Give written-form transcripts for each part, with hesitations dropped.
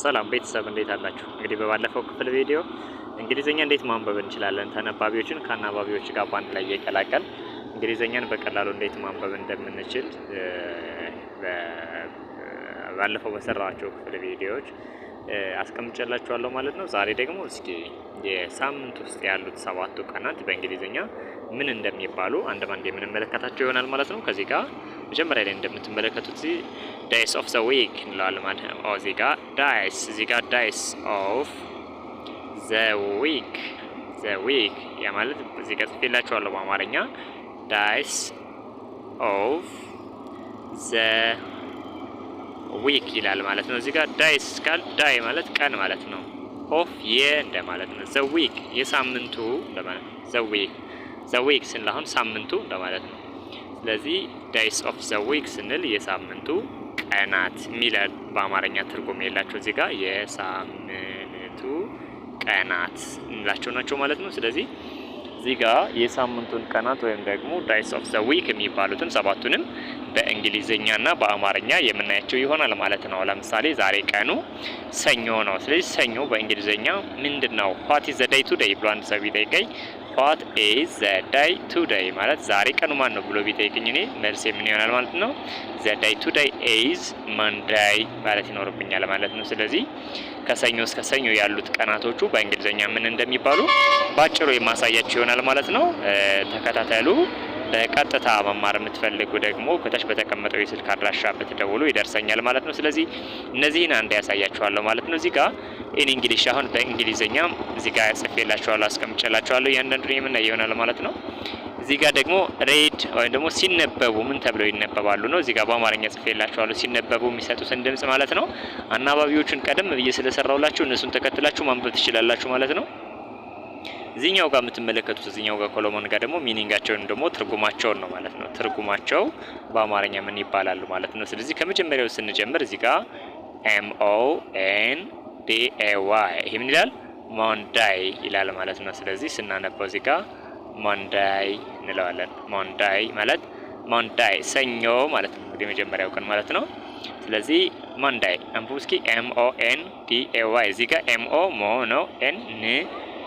ሰላም ቤተሰብ እንዴት አላችሁ? እንግዲህ በባለፈው ክፍል ቪዲዮ እንግሊዘኛ እንዴት ማንበብ እንችላለን ተነባቢዎችን ከአናባቢዎች ጋር ባንድ ላይ እየቀላቀል እንግሊዘኛን በቀላሉ እንዴት ማንበብ እንደምንችል ባለፈው በሰራኋቸው ክፍል ቪዲዮዎች አስቀምጬላችኋለሁ ማለት ነው። ዛሬ ደግሞ እስኪ የሳምንት ውስጥ ያሉት 7ቱ ቀናት በእንግሊዘኛ ምን እንደሚባሉ አንድ ባንድ የምንመለከታቸው ይሆናል ማለት ነው። ከዚህ ጋር መጀመሪያ ላይ እንደምትመለከቱት days of the week እንላለን ማለት ነው። እዚህ ጋር days of the week ያ ማለት እዚህ ጋር ጽፌላችኋለሁ በአማርኛ days of the week ይላል ማለት ነው። እዚህ ጋር days ካል ዳይ ማለት ቀን ማለት ነው። ኦፍ እንደ ማለት ነው። the week የሳምንቱ ለማለት the week ስንል አሁን ሳምንቱ ለማለት ነው። ስለዚህ days of the week ስንል የሳምንቱ ቀናት የሚላል በአማርኛ ትርጉም የላቸው እዚህ ጋር የሳምንቱ ቀናት እንላቸው ናቸው ማለት ነው። ስለዚህ እዚህ ጋር የሳምንቱን ቀናት ወይም ደግሞ days of the week የሚባሉትን ሰባቱንም በእንግሊዘኛና በአማርኛ የምናያቸው ይሆናል ማለት ነው። ለምሳሌ ዛሬ ቀኑ ሰኞ ነው። ስለዚህ ሰኞ በእንግሊዘኛ ምንድነው? what is the day today ብሎ አንድ ሰው ቢጠይቀኝ what is the day today ማለት ዛሬ ቀኑ ማን ነው ብሎ ቢጠይቀኝ እኔ መልሴ ምን ይሆናል ማለት ነው? the day today is Monday ማለት ይኖርብኛል ማለት ነው። ስለዚህ ከሰኞ እስከ ሰኞ ያሉት ቀናቶቹ በእንግሊዘኛ ምን እንደሚባሉ ባጭሩ የማሳያችሁ ይሆናል ማለት ነው። ተከታተሉ። በቀጥታ መማር የምትፈልጉ ደግሞ ከታች በተቀመጠው የስልክ አድራሻ ብትደውሉ ይደርሰኛል ማለት ነው። ስለዚህ እነዚህን አንድ ያሳያችኋለሁ ማለት ነው። እዚህ ጋር ኢን እንግሊሽ አሁን በእንግሊዘኛ እዚህ ጋር ጽፌላችኋለሁ አስቀምጬላችኋለሁ እያንዳንዱን የምናየው ይሆናል ማለት ነው። እዚህ ጋር ደግሞ ሬድ ወይም ደግሞ ሲነበቡ ምን ተብለው ይነበባሉ ነው። እዚህ ጋር በአማርኛ ጽፌላችኋለሁ ሲነበቡ የሚሰጡትን ድምጽ ማለት ነው። አናባቢዎቹን ቀደም ብዬ ስለሰራውላችሁ እነሱን ተከትላችሁ ማንበብ ትችላላችሁ ማለት ነው። እዚህኛው ጋር የምትመለከቱት እዚህኛው ጋር ኮሎሞን ጋር ደግሞ ሚኒንጋቸውን ደግሞ ትርጉማቸውን ነው ማለት ነው። ትርጉማቸው በአማርኛ ምን ይባላሉ ማለት ነው። ስለዚህ ከመጀመሪያው ስንጀምር እዚህ ጋር MONDAY ይሄ ምን ይላል? ሞንዳይ ይላል ማለት ነው። ስለዚህ ስናነበው እዚህ ጋር ሞንዳይ እንለዋለን። ሞንዳይ ማለት ሞንዳይ ሰኞ ማለት ነው። እንግዲህ መጀመሪያው ቀን ማለት ነው። ስለዚህ ሞንዳይ አንብቡ እስኪ MONDAY እዚህ ጋር MO ሞ ነው N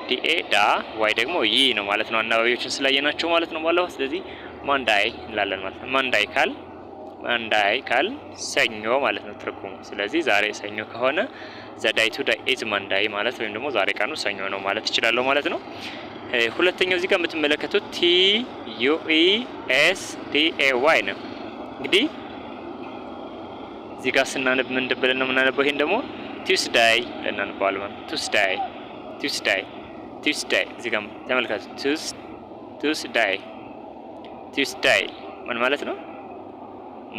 ዲኤ ዳ ዋይ ደግሞ ይ ነው ማለት ነው። አናባቢዎችን ስላየናቸው ማለት ነው ባለው። ስለዚህ ሞንዳይ እንላለን ማለት ነው። ሞንዳይ ካል ሰኞ ማለት ነው ትርጉሙ። ስለዚህ ዛሬ ሰኞ ከሆነ the day today is Monday ማለት ወይም ደግሞ ዛሬ ቀኑ ሰኞ ነው ማለት እችላለሁ ማለት ነው። ሁለተኛው እዚህ ጋር የምትመለከቱት TUESDAY ነው። እንግዲህ እዚህ ጋር ስናነብ ምን እንደብለን ነው የምናነበው? ይሄን ደግሞ Tuesday ለናንባል ማለት Tuesday እዚህ ጋር ተመልከቱ። Tuesday ምን ማለት ነው?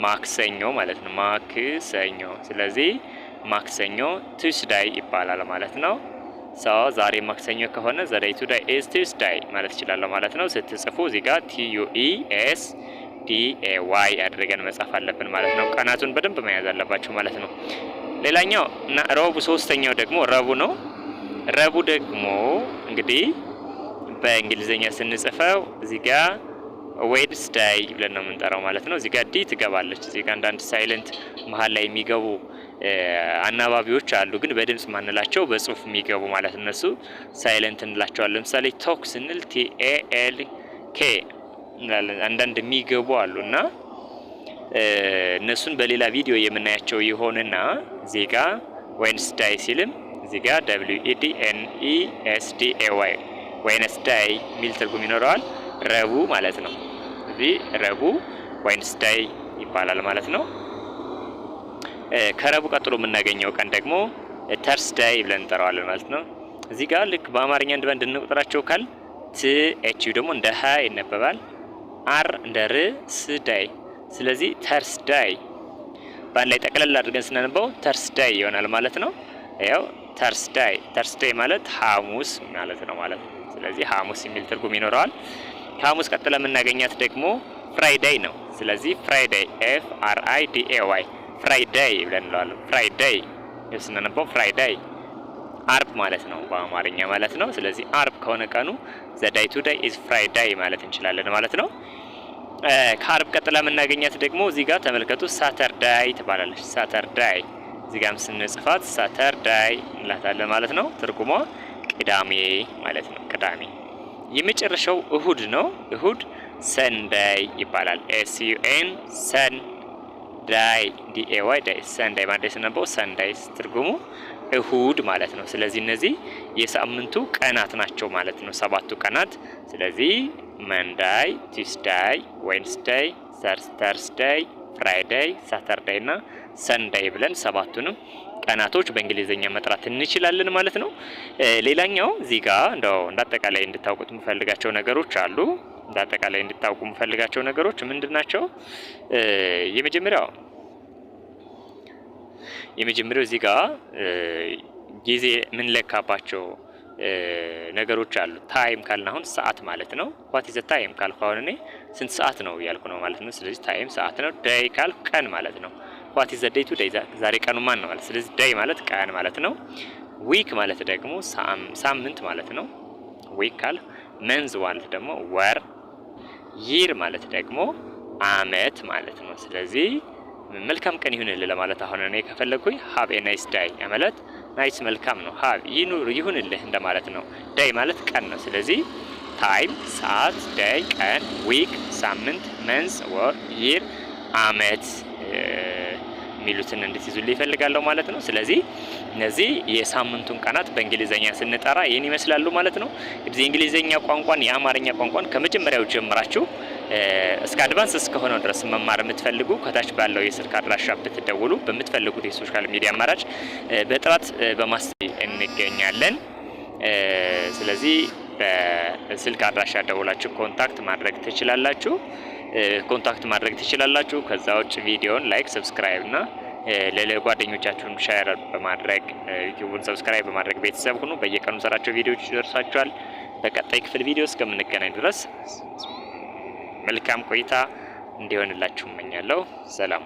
ማክሰኞ ማለት ነው። ማክሰኞ። ስለዚህ ማክሰኞ Tuesday ይባላል ማለት ነው። ዛሬ ማክሰኞ ከሆነ the day today is Tuesday ማለት ይችላል ማለት ነው። ስትጽፉ እዚህ ጋር TUESDAY አድርገን መጻፍ አለብን ማለት ነው። ቀናቱን በደንብ መያዝ አለባችሁ ማለት ነው። ሌላኛው እና ረቡዕ ሶስተኛው ደግሞ ረቡዕ ነው። ረቡዕ ደግሞ እንግዲህ በእንግሊዘኛ ስንጽፈው እዚህ ጋር ዌድስዴይ ብለን ነው የምንጠራው ማለት ነው። እዚህ ጋር ዲ ትገባለች። እዚህ ጋር አንዳንድ ሳይለንት መሃል ላይ የሚገቡ አናባቢዎች አሉ፣ ግን በድምጽ ማንላቸው በጽሁፍ የሚገቡ ማለት እነሱ ሳይለንት እንላቸዋለን። ለምሳሌ ቶክ ስንል TALK እንላለን። አንዳንድ የሚገቡ አሉና እነሱን በሌላ ቪዲዮ የምናያቸው ይሆንና እዚህ ጋር ዌድስዴይ ሲልም እዚህ ጋር WEDNESDAY ዌድነስዴይ ሚል ትርጉም ይኖረዋል። ረቡዕ ማለት ነው። እዚህ ረቡዕ ዌድነስዴይ ይባላል ማለት ነው። ከረቡዕ ቀጥሎ የምናገኘው ቀን ደግሞ ተርስዴይ ብለን እንጠራዋለን ማለት ነው። እዚህ ጋር ልክ በአማርኛ እንደባንድ እንቁጥራቸው ካል TH ደግሞ እንደ ሀ ይነበባል፣ R እንደ ር፣ ስዳይ። ስለዚህ ተርስዴይ ባንድ ላይ ጠቅለል አድርገን ስናነበው ተርስዴይ ይሆናል ማለት ነው። ያው ተርስዴይ ማለት ሐሙስ ማለት ነው ማለት ነው። ስለዚህ ሐሙስ የሚል ትርጉም ይኖረዋል። ከሐሙስ ቀጥላ የምናገኛት ደግሞ ፍራይዴይ ነው። ስለዚህ ፍራይዴይ FRIDAY ፍራይዴይ ብለን እንለዋለን። ፍራይዴይ ስናነበው ፍራይዴይ አርብ ማለት ነው በአማርኛ ማለት ነው። ስለዚህ አርብ ከሆነ ቀኑ the day today is Friday ማለት እንችላለን ማለት ነው። ከአርብ ቀጥላ የምናገኛት ደግሞ እዚህ ጋር ተመልከቱ ሳተርዳይ ትባላለች። ሳተርዳይ እዚህ ጋርም ስንጽፋት ሳተርዳይ እንላታለን ማለት ነው። ትርጉሟ ቅዳሜ ማለት ነው። ቅዳሜ። የመጨረሻው እሁድ ነው። እሁድ ሰንዳይ ይባላል። SUN ሰን ዳይ DAY ዳይ ሰንዳይ ማለት ስነበው ሰንዳይ ትርጉሙ እሁድ ማለት ነው። ስለዚህ እነዚህ የሳምንቱ ቀናት ናቸው ማለት ነው፣ 7ቱ ቀናት። ስለዚህ መንዳይ፣ ቲውስዳይ፣ ዌንስዳይ፣ ተርስዳይ፣ ፍራይዳይ፣ ሳተርዳይ እና ሰንዳይ ብለን 7ቱንም ቀናቶች በእንግሊዘኛ መጥራት እንችላለን ማለት ነው። ሌላኛው እዚህ ጋር እንደው እንዳጠቃላይ እንድታውቁት የምፈልጋቸው ነገሮች አሉ። እንዳጠቃላይ እንድታውቁ የምፈልጋቸው ነገሮች ምንድናቸው? የመጀመሪያው እዚህ ጋር ጊዜ የምንለካባቸው ነገሮች አሉ። ታይም ካልን አሁን ሰዓት ማለት ነው። ዋት ኢዝ ታይም ካልኩ አሁን እኔ ስንት ሰዓት ነው ያልኩ ነው ማለት ነው። ስለዚህ ታይም ሰዓት ነው። ዴይ ካልኩ ቀን ማለት ነው። ዋት ኢዝ ዴይ ቱ ዴይ ዛሬ ቀኑ ማን ነው ማለት። ስለዚህ ዴይ ማለት ቀን ማለት ነው። ዊክ ማለት ደግሞ ሳምንት ማለት ነው። ዊክ ካል መንዝ ማለት ደግሞ ወር፣ ይር ማለት ደግሞ አመት ማለት ነው። ስለዚህ መልካም ቀን ይሁንልህ ለማለት አሁን እኔ ከፈለኩኝ ሃቭ ኤ ናይስ ዳይ ማለት ናይስ መልካም ነው። ሃቭ ይሁንልህ እንደማለት ነው። ዳይ ማለት ቀን ነው። ስለዚህ ታይም ሰዓት፣ ዳይ ቀን፣ ዊክ ሳምንት፣ መንዝ ወር፣ ይር አመት የሚሉትን እንድትይዙልኝ ይፈልጋለሁ ማለት ነው። ስለዚህ እነዚህ የሳምንቱን ቀናት በእንግሊዘኛ ስንጠራ ይህን ይመስላሉ ማለት ነው። እዚህ እንግሊዘኛ ቋንቋን የአማርኛ ቋንቋን ከመጀመሪያው ጀምራችሁ እስከ አድቫንስ እስከሆነው ድረስ መማር የምትፈልጉ ከታች ባለው የስልክ አድራሻ ብትደውሉ በምትፈልጉት የሶሻል ሚዲያ አማራጭ በጥራት እንገኛለን። ስለዚህ በስልክ አድራሻ ደውላችሁ ኮንታክት ማድረግ ትችላላችሁ። ከዛ ውጭ ቪዲዮን ላይክ፣ ሰብስክራይብ እና ለጓደኞቻችሁን ሼር በማድረግ ዩቲዩብን ሰብስክራይብ በማድረግ ቤተሰብ ሁኑ። በየቀኑ ሰራቸው ቪዲዮዎች ይደርሳችኋል። በቀጣይ ክፍል ቪዲዮ እስከምንገናኝ ድረስ መልካም ቆይታ እንዲሆንላችሁ እመኛለሁ። ሰላም።